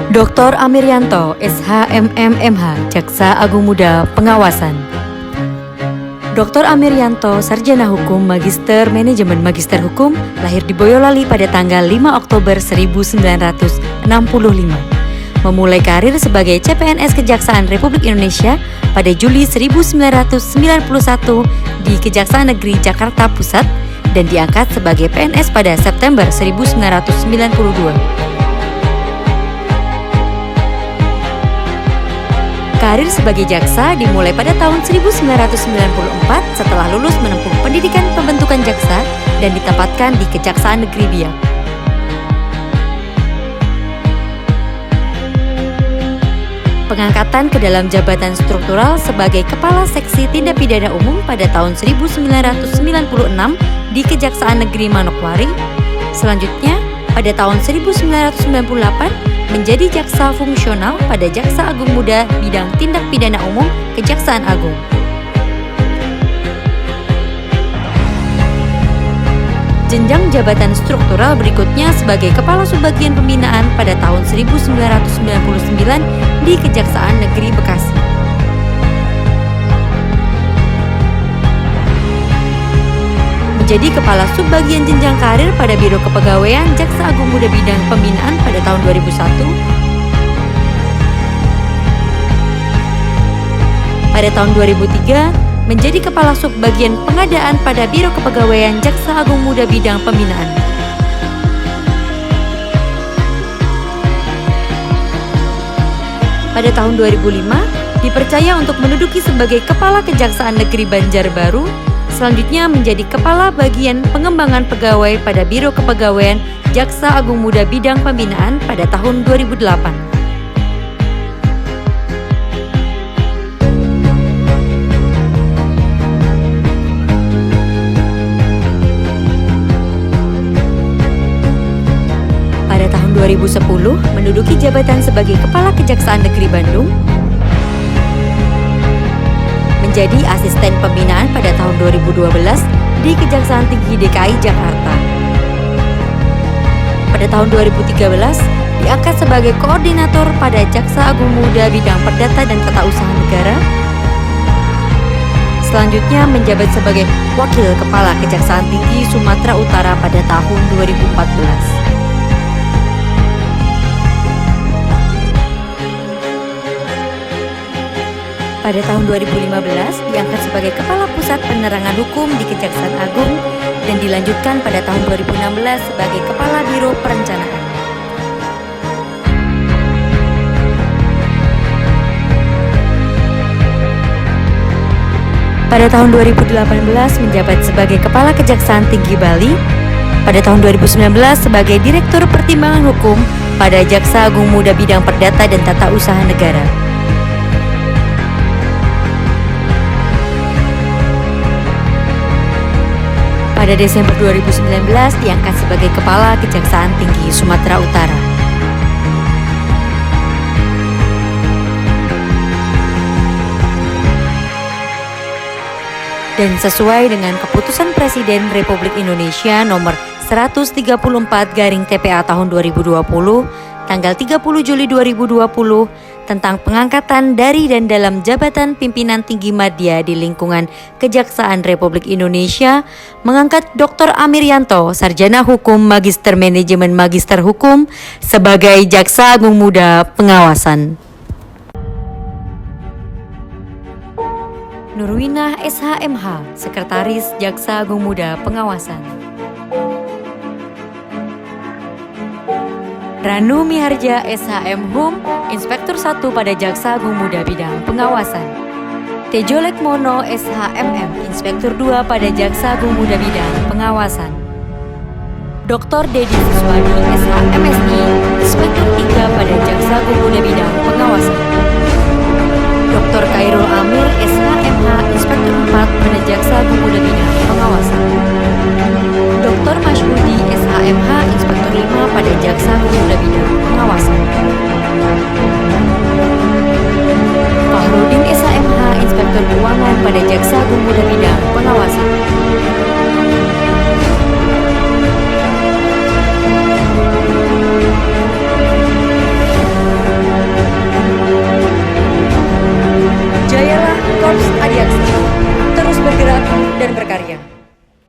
Dr. Amiryanto, SHMM.MH, Jaksa Agung Muda Pengawasan. Dr. Amiryanto, Sarjana Hukum, Magister Manajemen Magister Hukum, lahir di Boyolali pada tanggal 5 Oktober 1965. Memulai karir sebagai CPNS Kejaksaan Republik Indonesia pada Juli 1991 di Kejaksaan Negeri Jakarta Pusat dan diangkat sebagai PNS pada September 1992. Karir sebagai jaksa dimulai pada tahun 1994 setelah lulus menempuh pendidikan pembentukan jaksa dan ditempatkan di Kejaksaan Negeri Biak. Pengangkatan ke dalam jabatan struktural sebagai Kepala Seksi Tindak Pidana Umum pada tahun 1996 di Kejaksaan Negeri Manokwari. Selanjutnya, pada tahun 1998 menjadi jaksa fungsional pada Jaksa Agung Muda bidang Tindak Pidana Umum Kejaksaan Agung. Jenjang jabatan struktural berikutnya sebagai Kepala Subbagian Pembinaan pada tahun 1999 di Kejaksaan Negeri Bekasi. Menjadi Kepala Subbagian Jenjang Karir pada Biro Kepegawaian Jaksa Agung Muda Bidang Pembinaan pada tahun 2001. Pada tahun 2003, menjadi Kepala Subbagian Pengadaan pada Biro Kepegawaian Jaksa Agung Muda Bidang Pembinaan. Pada tahun 2005, dipercaya untuk menduduki sebagai Kepala Kejaksaan Negeri Banjarbaru. Selanjutnya menjadi Kepala Bagian Pengembangan Pegawai pada Biro Kepegawaian Jaksa Agung Muda Bidang Pembinaan pada tahun 2008. Pada tahun 2010 menduduki jabatan sebagai Kepala Kejaksaan Negeri Bandung. Menjadi asisten pembinaan pada tahun 2012 di Kejaksaan Tinggi DKI Jakarta. Pada tahun 2013 diangkat sebagai koordinator pada Jaksa Agung Muda bidang Perdata dan Tata Usaha Negara. Selanjutnya menjabat sebagai Wakil Kepala Kejaksaan Tinggi Sumatera Utara pada tahun 2014. Pada tahun 2015 diangkat sebagai Kepala Pusat Penerangan Hukum di Kejaksaan Agung dan dilanjutkan pada tahun 2016 sebagai Kepala Biro Perencanaan. Pada tahun 2018 menjabat sebagai Kepala Kejaksaan Tinggi Bali. Pada tahun 2019 sebagai Direktur Pertimbangan Hukum pada Jaksa Agung Muda Bidang Perdata dan Tata Usaha Negara. Pada Desember 2019 diangkat sebagai Kepala Kejaksaan Tinggi Sumatera Utara. Dan sesuai dengan Keputusan Presiden Republik Indonesia nomor 134/TPA tahun 2020, tanggal 30 Juli 2020 tentang pengangkatan dari dan dalam jabatan pimpinan tinggi madya di lingkungan Kejaksaan Republik Indonesia, mengangkat Dr. Amiryanto, Sarjana Hukum, Magister Manajemen Magister Hukum sebagai Jaksa Agung Muda Pengawasan. Nurwinah SHMH, Sekretaris Jaksa Agung Muda Pengawasan. Ranu Miharja SHM Hum, Inspektur 1 pada Jaksa Agung Muda Bidang Pengawasan. Tejo Lekmono SHMM, Inspektur 2 pada Jaksa Agung Muda Bidang Pengawasan. Dr. Dedi Siswadi SHMSI, Inspektur 3 pada Jaksa Agung Muda Bidang Pengawasan. Dr. Khairul Amir SHMH, Inspektur 4 pada Jaksa Agung Muda Bidang Pengawasan. Dr. Masyhur